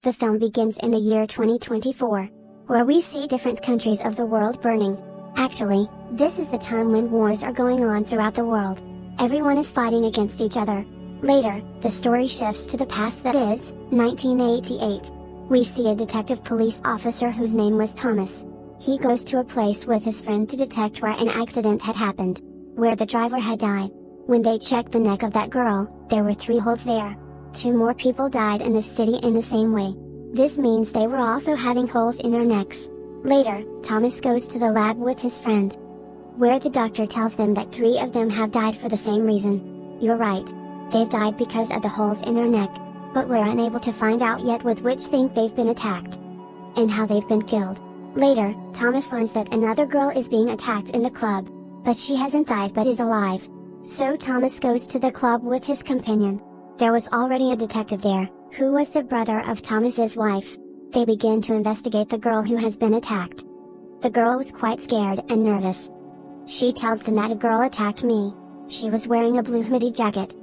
The film begins in the year 2024, where we see different countries of the world burning. Actually, this is the time when wars are going on throughout the world. Everyone is fighting against each other. Later, the story shifts to the past, that is, 1988. We see a detective police officer whose name was Thomas. He goes to a place with his friend to detect where an accident had happened, where the driver had died. When they checked the neck of that girl, there were 3 holes there. 2 more people died in this city in the same way. This means they were also having holes in their necks. Later, Thomas goes to the lab with his friend, where the doctor tells them that 3 of them have died for the same reason. You're right. They've died because of the holes in their neck, but we're unable to find out yet with which think they've been attacked, and how they've been killed. Later, Thomas learns that another girl is being attacked in the club, but she hasn't died but is alive. So Thomas goes to the club with his companion. There was already a detective there, who was the brother of Thomas's wife. They begin to investigate the girl who has been attacked. The girl was quite scared and nervous. She tells them that a girl attacked me. She was wearing a blue hoodie jacket,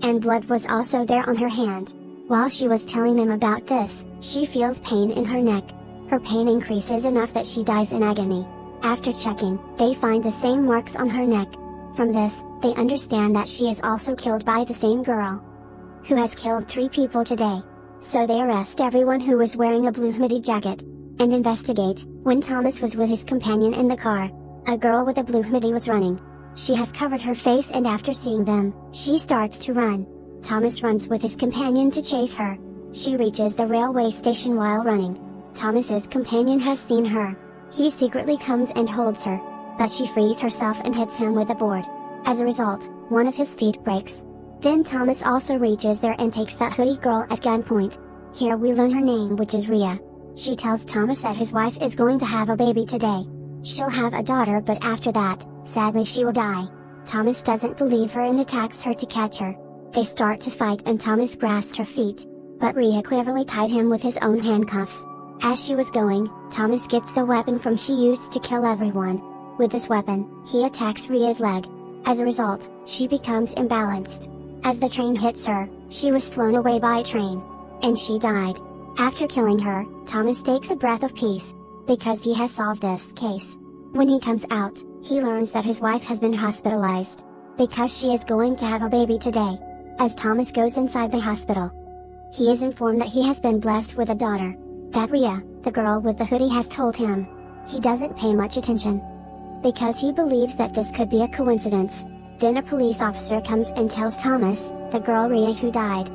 and blood was also there on her hand. While she was telling them about this, she feels pain in her neck. Her pain increases enough that she dies in agony. After checking, they find the same marks on her neck. From this, they understand that she is also killed by the same girl, who has killed 3 people today. So they arrest everyone who was wearing a blue hoodie jacket, and investigate. When Thomas was with his companion in the car, a girl with a blue hoodie was running. She has covered her face, and after seeing them, she starts to run. Thomas runs with his companion to chase her. She reaches the railway station while running. Thomas's companion has seen her. He secretly comes and holds her, but she frees herself and hits him with a board. As a result, one of his feet breaks. Then Thomas also reaches there and takes that hoodie girl at gunpoint. Here we learn her name, which is Rian. She tells Thomas that his wife is going to have a baby today. She'll have a daughter, but after that, sadly she will die. Thomas doesn't believe her and attacks her to catch her. They start to fight and Thomas grasps her feet, but Rian cleverly tied him with his own handcuff. As she was going, Thomas gets the weapon from she used to kill everyone. With this weapon, he attacks Ria's leg. As a result, she becomes imbalanced. As the train hits her, she was flown away by a train, and she died. After killing her, Thomas takes a breath of peace, because he has solved this case. When he comes out, he learns that his wife has been hospitalized, because she is going to have a baby today. As Thomas goes inside the hospital, he is informed that he has been blessed with a daughter, that Rian, the girl with the hoodie, has told him. He doesn't pay much attention, because he believes that this could be a coincidence. Then a police officer comes and tells Thomas, the girl Rian who died.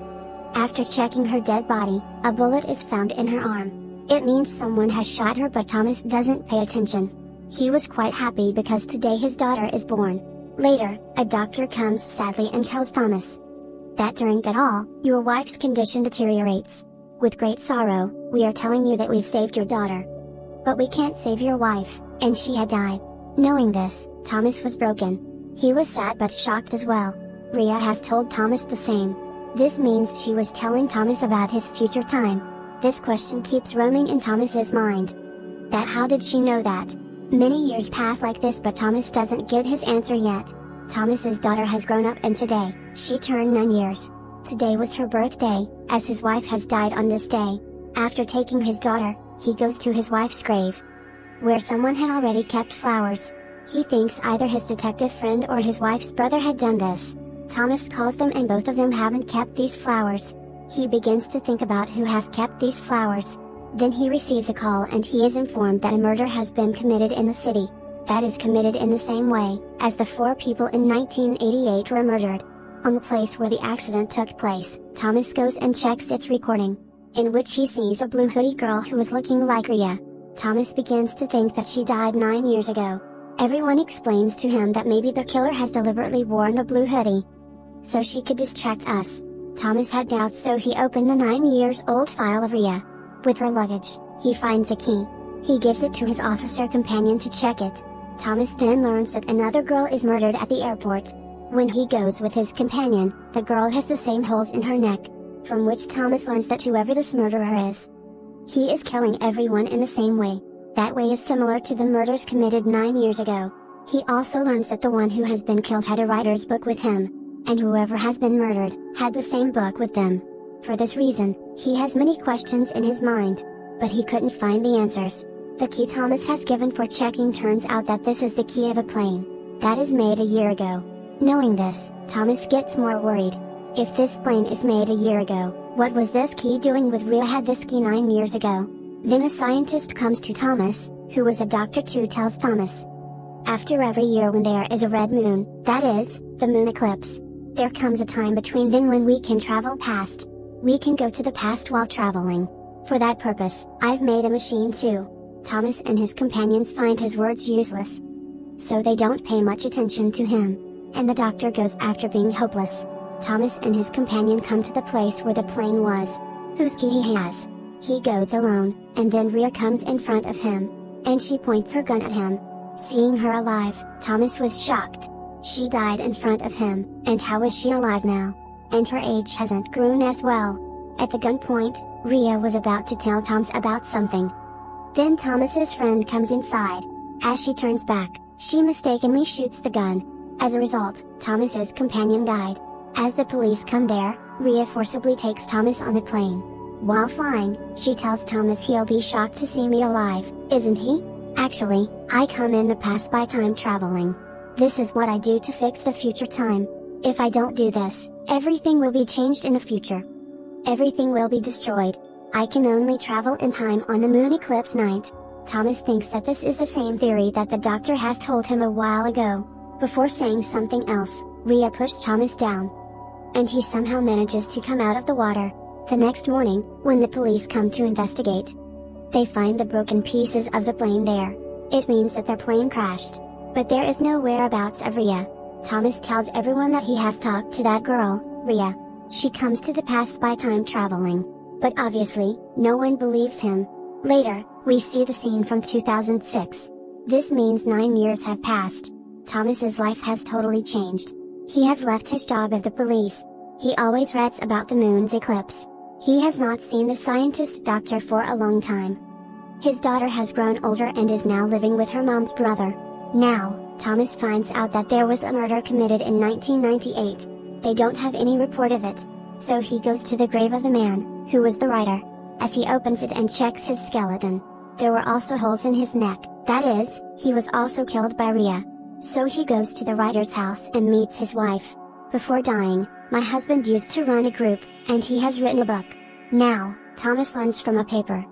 After checking her dead body, a bullet is found in her arm. It means someone has shot her, but Thomas doesn't pay attention. He was quite happy because today his daughter is born. Later, a doctor comes sadly and tells Thomas that during that all, your wife's condition deteriorates. With great sorrow, we are telling you that we've saved your daughter, but we can't save your wife, and she had died. Knowing this, Thomas was broken. He was sad but shocked as well. Rian has told Thomas the same. This means she was telling Thomas about his future time. This question keeps roaming in Thomas's mind. That how did she know that? Many years pass like this, but Thomas doesn't get his answer yet. Thomas's daughter has grown up, and today, she turned 9 years. Today was her birthday, as his wife has died on this day. After taking his daughter, he goes to his wife's grave, where someone had already kept flowers. He thinks either his detective friend or his wife's brother had done this. Thomas calls them and both of them haven't kept these flowers. He begins to think about who has kept these flowers. Then he receives a call and he is informed that a murder has been committed in the city. That is committed in the same way as the 4 people in 1988 were murdered. On the place where the accident took place, Thomas goes and checks its recording, in which he sees a blue hoodie girl who was looking like Rian. Thomas begins to think that she died 9 years ago. Everyone explains to him that maybe the killer has deliberately worn the blue hoodie, so she could distract us. Thomas had doubts, so he opened the 9-year-old file of Rian. With her luggage, he finds a key. He gives it to his officer companion to check it. Thomas then learns that another girl is murdered at the airport. When he goes with his companion, the girl has the same holes in her neck, from which Thomas learns that whoever this murderer is, he is killing everyone in the same way. That way is similar to the murders committed 9 years ago. He also learns that the one who has been killed had a writer's book with him, and whoever has been murdered, had the same book with them. For this reason, he has many questions in his mind. But he couldn't find the answers. The key Thomas has given for checking turns out that this is the key of a plane that is made a year ago. Knowing this, Thomas gets more worried. If this plane is made a year ago, what was this key doing with Rhea had this key 9 years ago? Then a scientist comes to Thomas, who was a doctor too, tells Thomas. After every year when there is a red moon, that is, the moon eclipse, there comes a time between then when we can travel past. We can go to the past while traveling. For that purpose, I've made a machine too. Thomas and his companions find his words useless, so they don't pay much attention to him. And the doctor goes after being hopeless. Thomas and his companion come to the place where the plane was, whose key he has. He goes alone, and then Rhea comes in front of him, and she points her gun at him. Seeing her alive, Thomas was shocked. She died in front of him, and how is she alive now? And her age hasn't grown as well. At the gunpoint, Rhea was about to tell Thomas about something. Then Thomas's friend comes inside. As she turns back, she mistakenly shoots the gun. As a result, Thomas's companion died. As the police come there, Rhea forcibly takes Thomas on the plane. While flying, she tells Thomas he'll be shocked to see me alive, isn't he? Actually, I come in the past by time traveling. This is what I do to fix the future time. If I don't do this, everything will be changed in the future. Everything will be destroyed. I can only travel in time on the moon eclipse night. Thomas thinks that this is the same theory that the doctor has told him a while ago. Before saying something else, Rhea pushed Thomas down, and he somehow manages to come out of the water. The next morning, when the police come to investigate, they find the broken pieces of the plane there. It means that their plane crashed. But there is no whereabouts of Rhea. Thomas tells everyone that he has talked to that girl, Rhea. She comes to the past by time traveling. But obviously, no one believes him. Later, we see the scene from 2006. This means 9 years have passed. Thomas's life has totally changed. He has left his job at the police. He always reads about the moon's eclipse. He has not seen the scientist doctor for a long time. His daughter has grown older and is now living with her mom's brother. Now, Thomas finds out that there was a murder committed in 1998. They don't have any report of it. So he goes to the grave of the man, who was the writer. As he opens it and checks his skeleton, there were also holes in his neck, that is, he was also killed by Rhea. So he goes to the writer's house and meets his wife. Before dying, my husband used to run a group, and he has written a book. Now, Thomas learns from a paper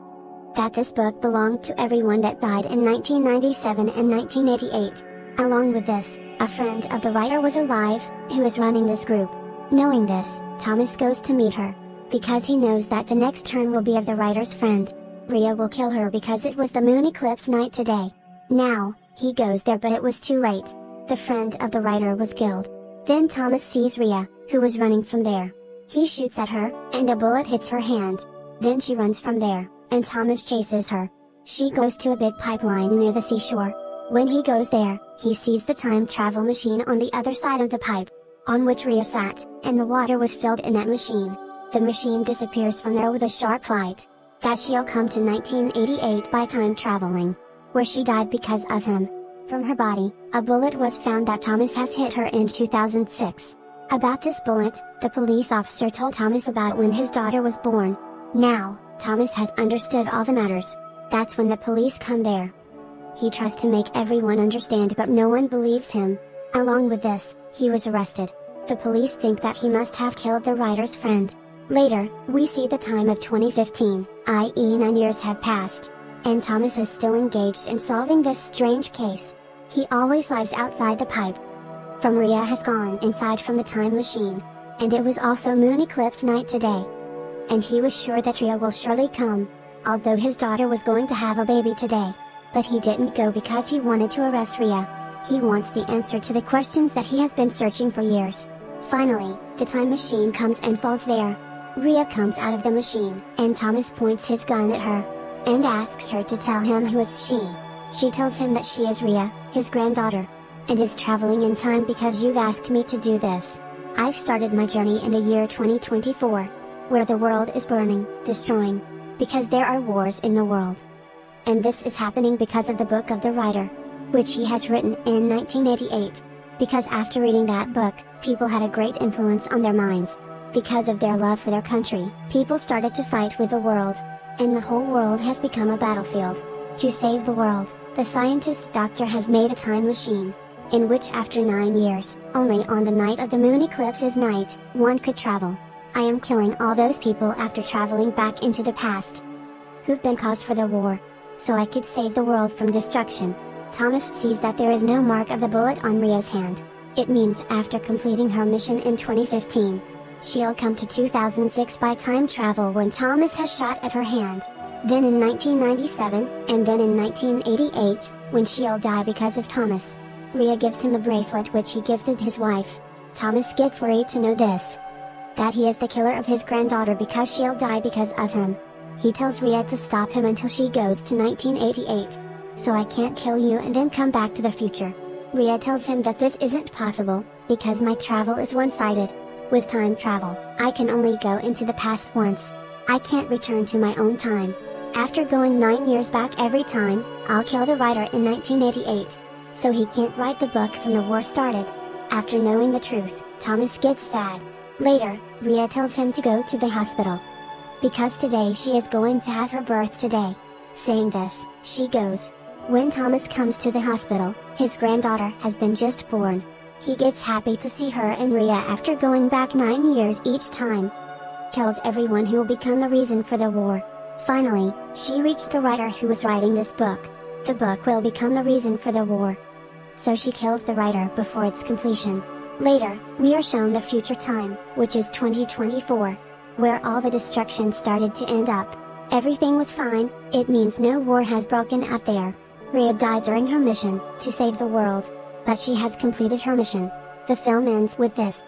that this book belonged to everyone that died in 1997 and 1988. Along with this, a friend of the writer was alive, who is running this group. Knowing this, Thomas goes to meet her, because he knows that the next turn will be of the writer's friend. Rhea will kill her because it was the moon eclipse night today. Now, he goes there but it was too late. The friend of the writer was killed. Then Thomas sees Rhea, who was running from there. He shoots at her, and a bullet hits her hand. Then she runs from there, and Thomas chases her. She goes to a big pipeline near the seashore. When he goes there, he sees the time travel machine on the other side of the pipe, on which Rhea sat, and the water was filled in that machine. The machine disappears from there with a sharp light. That she'll come to 1988 by time traveling, where she died because of him. From her body, a bullet was found that Thomas has hit her in 2006. About this bullet, the police officer told Thomas about when his daughter was born. Now, Thomas has understood all the matters. That's when the police come there. He tries to make everyone understand but no one believes him. Along with this, he was arrested. The police think that he must have killed the writer's friend. Later, we see the time of 2015, i.e. 9 years have passed. And Thomas is still engaged in solving this strange case. He always lives outside the pipe. From Rhea has gone inside from the time machine. And it was also moon eclipse night today. And he was sure that Rhea will surely come, although his daughter was going to have a baby today. But he didn't go because he wanted to arrest Rhea. He wants the answer to the questions that he has been searching for years. Finally, the time machine comes and falls there. Rhea comes out of the machine, and Thomas points his gun at her, and asks her to tell him who is she. She tells him that she is Rhea, his granddaughter, and is traveling in time because you've asked me to do this. I've started my journey in the year 2024, where the world is burning, destroying, because there are wars in the world. And this is happening because of the book of the writer, which he has written in 1988. Because after reading that book, people had a great influence on their minds. Because of their love for their country, people started to fight with the world. And the whole world has become a battlefield. To save the world, the scientist doctor has made a time machine, in which after 9 years, only on the night of the moon eclipse's night, one could travel. I am killing all those people after traveling back into the past, who've been cause for the war, so I could save the world from destruction. Thomas sees that there is no mark of the bullet on Ria's hand. It means after completing her mission in 2015, she'll come to 2006 by time travel when Thomas has shot at her hand. Then in 1997, and then in 1988, when she'll die because of Thomas. Ria gives him the bracelet which he gifted his wife. Thomas gets worried to know this, that he is the killer of his granddaughter because she'll die because of him. He tells Ria to stop him until she goes to 1988. So I can't kill you and then come back to the future. Ria tells him that this isn't possible, because my travel is one-sided. With time travel, I can only go into the past once. I can't return to my own time. After going 9 years back every time, I'll kill the writer in 1988. So he can't write the book from the war started. After knowing the truth, Thomas gets sad. Later, Ria tells him to go to the hospital, because today she is going to have her birth today. Saying this, she goes. When Thomas comes to the hospital, his granddaughter has been just born. He gets happy to see her and Ria after going back 9 years each time. Kills everyone who will become the reason for the war. Finally, she reached the writer who was writing this book. The book will become the reason for the war. So she kills the writer before its completion. Later, we are shown the future time, which is 2024, where all the destruction started to end up. Everything was fine, it means no war has broken out there. Ria died during her mission, to save the world. But she has completed her mission. The film ends with this.